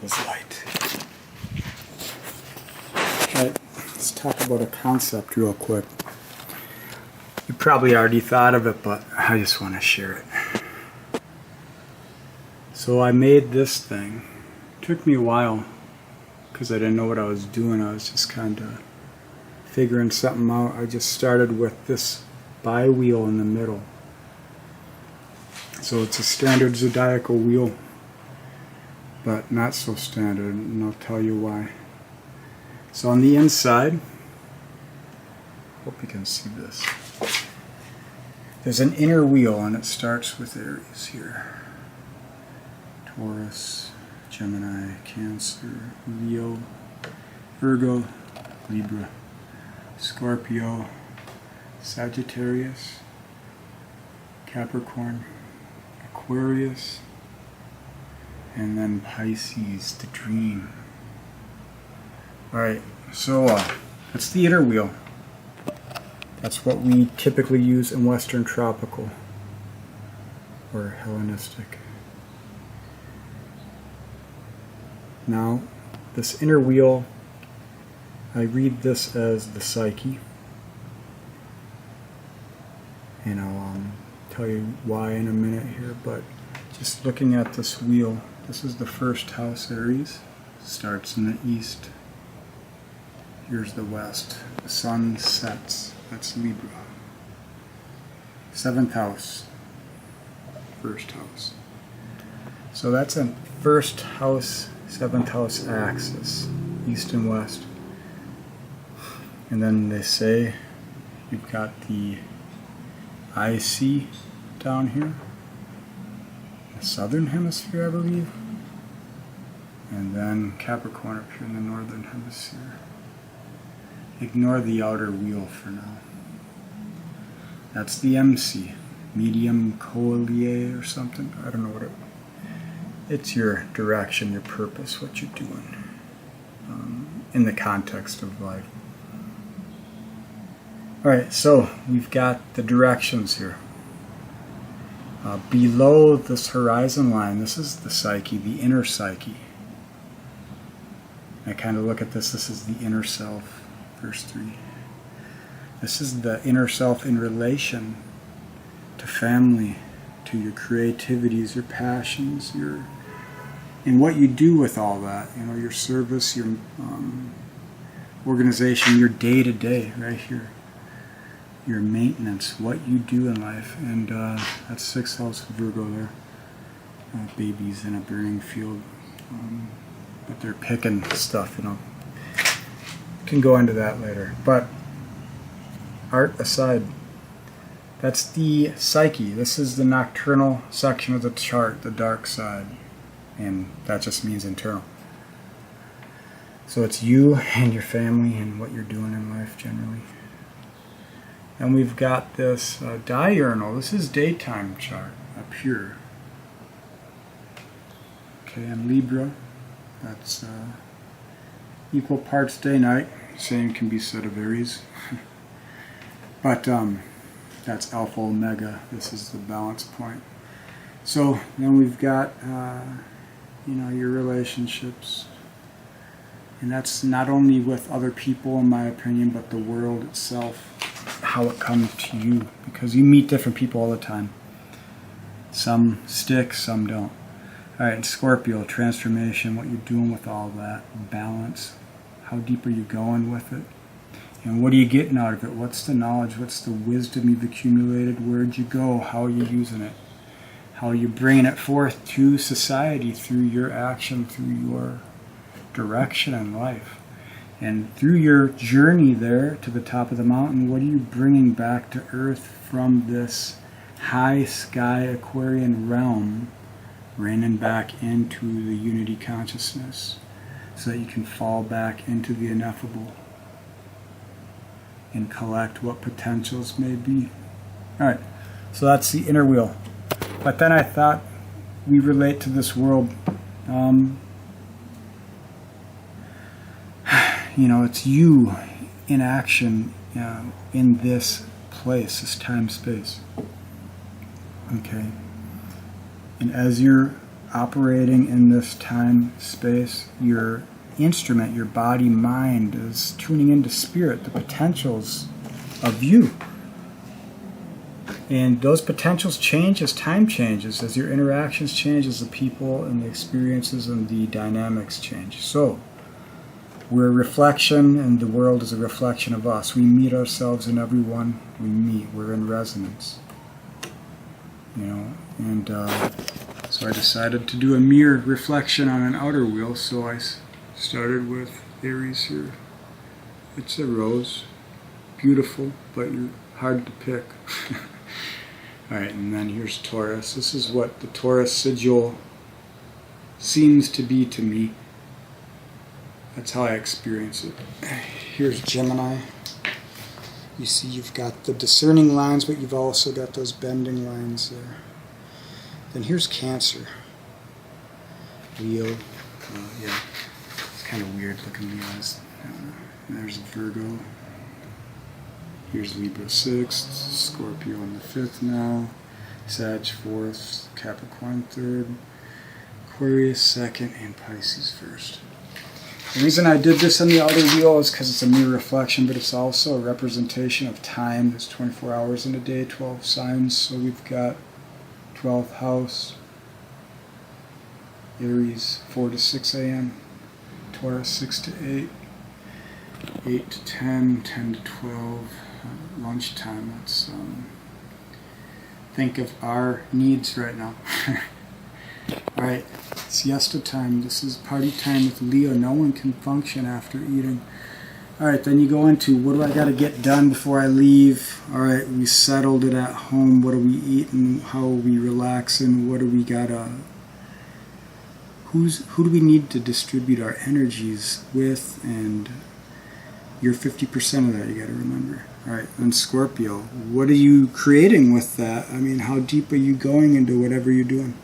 this light. Alright, let's talk about a concept real quick. You probably already thought of it, but I just want to share it. So I made this thing. It took me a while because I didn't know what I was doing. I was just kind of figuring something out. I just started with this bi-wheel in the middle. So it's a standard Zodiacal wheel, but not so standard, and I'll tell you why. So on the inside, hope you can see this, there's an inner wheel, and it starts with Aries here. Taurus, Gemini, Cancer, Leo, Virgo, Libra, Scorpio, Sagittarius, Capricorn, Aquarius, and then Pisces, the dream. Alright, so that's the inner wheel. That's what we typically use in Western Tropical or Hellenistic. Now, this inner wheel, I read this as the psyche, and I'll tell you why in a minute here, but just looking at this wheel, this is the first house, Aries. Starts in the east. Here's the west. The sun sets. That's Libra. 7th house. First house. So that's a first house, 7th house axis, east and west. And then they say you've got the IC down here, the southern hemisphere, I believe, and then Capricorn up here in the northern hemisphere. Ignore the outer wheel for now. That's the MC, medium coelier or something. I don't know what it's your direction, your purpose, what you're doing in the context of life. Alright, so we've got the directions here. Below this horizon line, this is the psyche, the inner psyche. I kind of look at this is the inner self, verse 3. This is the inner self in relation to family, to your creativities, your passions, and what you do with all that. You know, your service, your organization, your day-to-day, right here. Your maintenance, what you do in life, and that's 6th house Virgo there. Babies in a burning field, but they're picking stuff, you know. Can go into that later. But art aside, that's the psyche. This is the nocturnal section of the chart, the dark side, and that just means internal. So it's you and your family and what you're doing in life generally. And we've got this diurnal. This is daytime chart up here. Okay, and Libra, that's equal parts day-night. Same can be said of Aries. But that's Alpha Omega. This is the balance point. So then we've got you know, your relationships. And that's not only with other people, in my opinion, but the world itself. How it comes to you, because you meet different people all the time. Some stick, some don't. Alright, and Scorpio, transformation, what you're doing with all that, balance, how deep are you going with it, and what are you getting out of it, what's the knowledge, what's the wisdom you've accumulated, where'd you go, how are you using it, how are you bringing it forth to society through your action, through your direction in life. And through your journey there to the top of the mountain, what are you bringing back to earth from this high sky Aquarian realm, raining back into the unity consciousness so that you can fall back into the ineffable and collect what potentials may be. Alright, so that's the inner wheel. But then I thought we relate to this world. You know, it's you in action in this place, this time-space. Okay? And as you're operating in this time space, your instrument, your body, mind is tuning into spirit, the potentials of you. And those potentials change as time changes, as your interactions change, as the people and the experiences and the dynamics change. So, we're a reflection, and the world is a reflection of us. We meet ourselves in everyone we meet. We're in resonance. You know, and so I decided to do a mirror reflection on an outer wheel, so I started with Aries here. It's a rose. Beautiful, but you're hard to pick. Alright, and then here's Taurus. This is what the Taurus sigil seems to be to me. That's how I experience it. Here's Gemini. You see you've got the discerning lines, but you've also got those bending lines there. Then here's Cancer. Leo. Yeah, it's kind of weird looking Leos. There's Virgo. Here's Libra 6th, Scorpio on the 5th now, Sag 4th, Capricorn 3rd, Aquarius 2nd, and Pisces 1st. The reason I did this on the outer wheel is because it's a mirror reflection, but it's also a representation of time. There's 24 hours in a day, 12 signs, so we've got 12th house, Aries 4 to 6 a.m., Taurus 6 to 8, 8 to 10, 10 to 12, lunchtime. Let's think of our needs right now. Alright, siesta time. This is party time with Leo. No one can function after eating. Alright, then you go into, what do I got to get done before I leave? Alright, we settled it at home. What are we eating? How are we relaxing? What do we got to... Who do we need to distribute our energies with? And you're 50% of that, you got to remember. Alright, and Scorpio, what are you creating with that? I mean, how deep are you going into whatever you're doing?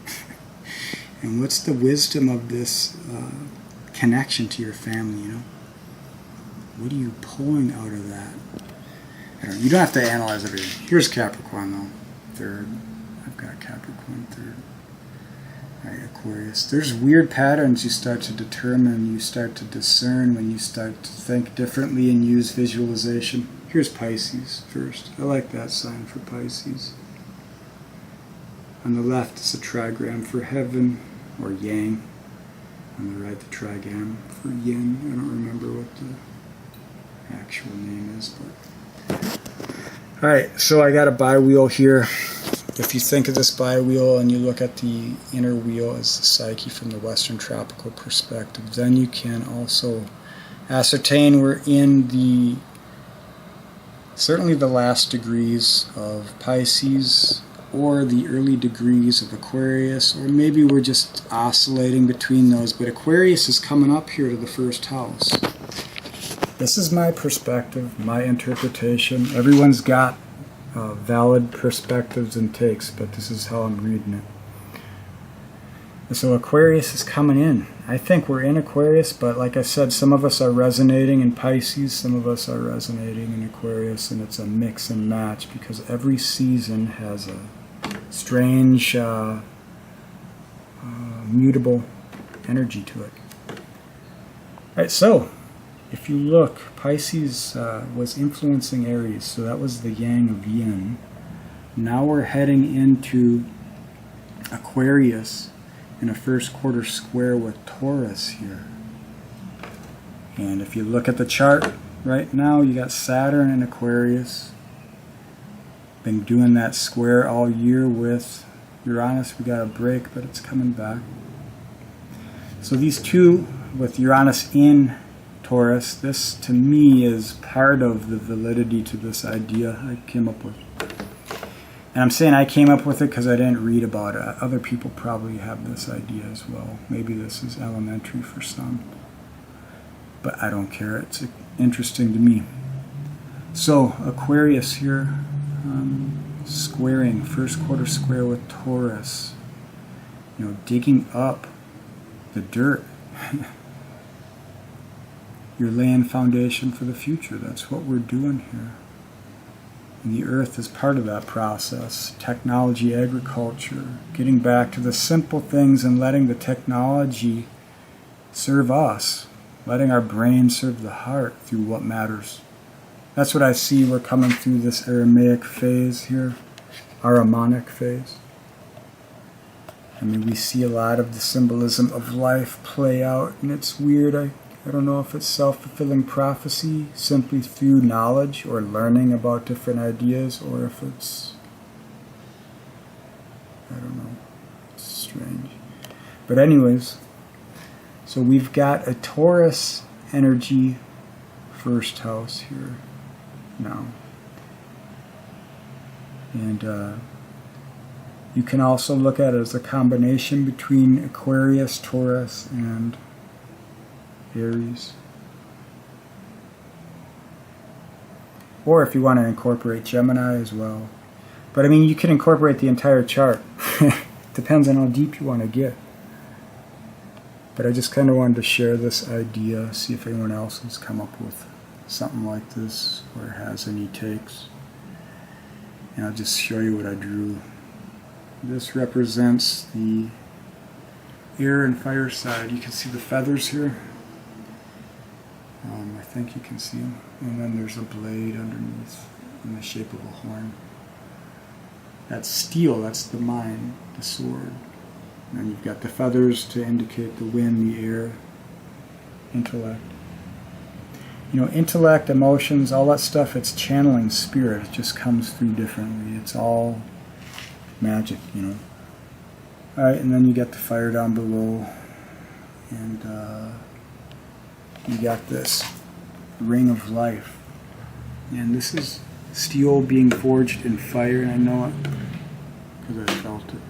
And what's the wisdom of this connection to your family, you know? What are you pulling out of that? You don't have to analyze everything. Here's Capricorn, though. 3rd. I've got Capricorn 3rd. Right, Aquarius. There's weird patterns you start to determine, you start to discern when you start to think differently and use visualization. Here's Pisces first. I like that sign for Pisces. On the left is a trigram for heaven, or yang. On the right, the trigram for yin. I don't remember what the actual name is, but... Alright, so I got a bi-wheel here. If you think of this bi-wheel and you look at the inner wheel as the psyche from the Western tropical perspective, then you can also ascertain we're in the, certainly the last degrees of Pisces, or the early degrees of Aquarius, or maybe we're just oscillating between those, but Aquarius is coming up here to the 1st house. This is my perspective, my interpretation. Everyone's got valid perspectives and takes, but this is how I'm reading it. And so Aquarius is coming in. I think we're in Aquarius, but like I said, some of us are resonating in Pisces, some of us are resonating in Aquarius, and it's a mix and match because every season has a strange, mutable energy to it. Alright, so if you look, Pisces was influencing Aries, so that was the yang of yin. Now we're heading into Aquarius in a 1st quarter square with Taurus here. And if you look at the chart right now, you got Saturn in Aquarius. Been doing that square all year with Uranus. We got a break, but it's coming back. So these two, with Uranus in Taurus, this to me is part of the validity to this idea I came up with. And I'm saying I came up with it because I didn't read about it. Other people probably have this idea as well. Maybe this is elementary for some. But I don't care. It's interesting to me. So Aquarius here, squaring, 1st quarter square with Taurus. You know, digging up the dirt. You're laying foundation for the future. That's what we're doing here. And the earth is part of that process. Technology, agriculture, getting back to the simple things and letting the technology serve us, letting our brain serve the heart through what matters. That's what I see. We're coming through this Aramaic phase here, Aramonic phase. I mean, we see a lot of the symbolism of life play out, and it's weird. I don't know if it's self-fulfilling prophecy simply through knowledge or learning about different ideas, or if it's, I don't know, it's strange. But anyways, so we've got a Taurus energy first house here now. And you can also look at it as a combination between Aquarius, Taurus, and Aries. Or if you want to incorporate Gemini as well. But I mean, you can incorporate the entire chart. Depends on how deep you want to get. But I just kind of wanted to share this idea, see if anyone else has come up with something like this or has any takes. And I'll just show you what I drew. This represents the air and fire side. You can see the feathers here. I think you can see them. And then there's a blade underneath in the shape of a horn. That's steel, that's the mind, the sword. And then you've got the feathers to indicate the wind, the air, intellect. You know, intellect, emotions, all that stuff, it's channeling spirit. It just comes through differently. It's all magic, you know. Alright, and then you got the fire down below. And you got this ring of life. And this is steel being forged in fire, and I know it because I felt it.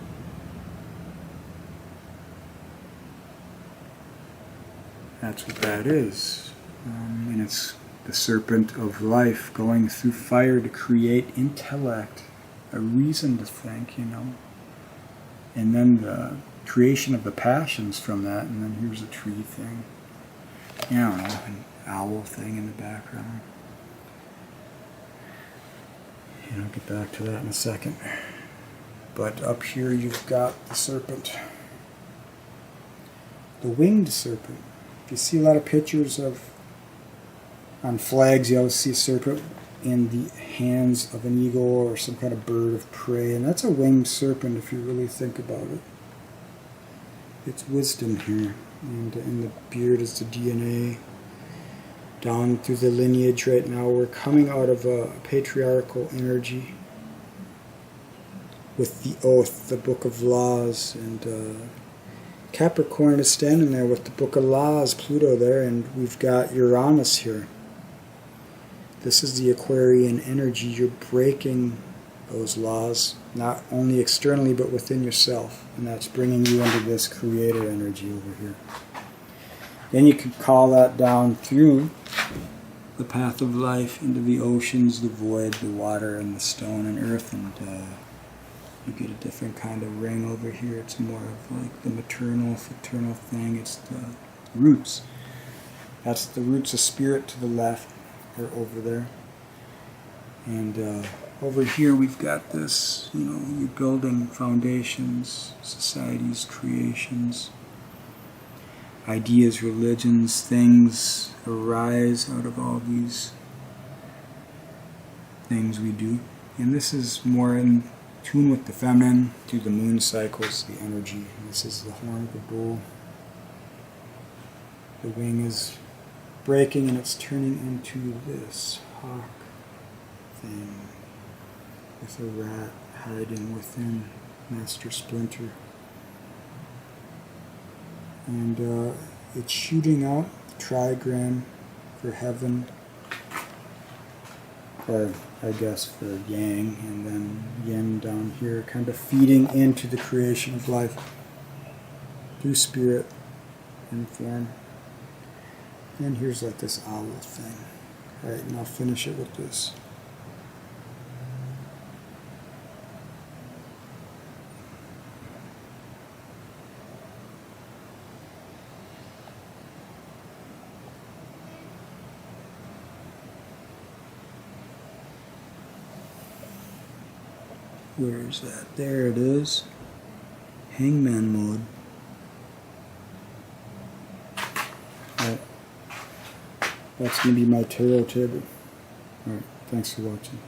That's what that is. And it's the serpent of life going through fire to create intellect, a reason to think, you know. And then the creation of the passions from that, and then here's a tree thing. I don't know, an owl thing in the background. And I'll get back to that in a second. But up here you've got the serpent. The winged serpent. You see a lot of pictures of, on flags, you always see a serpent in the hands of an eagle or some kind of bird of prey. And that's a winged serpent if you really think about it. It's wisdom here. And in the beard is the DNA. Down through the lineage right now, we're coming out of a patriarchal energy with the oath, the book of laws, and Capricorn is standing there with the book of laws, Pluto there, and we've got Uranus here. This is the Aquarian energy. You're breaking those laws, not only externally but within yourself, and that's bringing you into this creator energy over here. Then you can call that down through the path of life into the oceans, the void, the water, and the stone and earth, and you get a different kind of ring over here. It's more of like the maternal, fraternal thing. It's the roots. That's the roots of spirit to the left, or over there. And over here we've got this, you know, you're building foundations, societies, creations, ideas, religions, things arise out of all these things we do. And this is more in tune with the feminine through the moon cycles, the energy. This is the horn of the bull. The wing is breaking and it's turning into this hawk thing with a rat hiding within Master Splinter. And it's shooting out the trigram for heaven, or I guess for yang, and then yin down here, kind of feeding into the creation of life through spirit and form. And here's like this owl thing. Alright, and I'll finish it with this. Where is that? There it is. Hangman mode. Alright. That's going to be my tarot table. Alright, thanks for watching.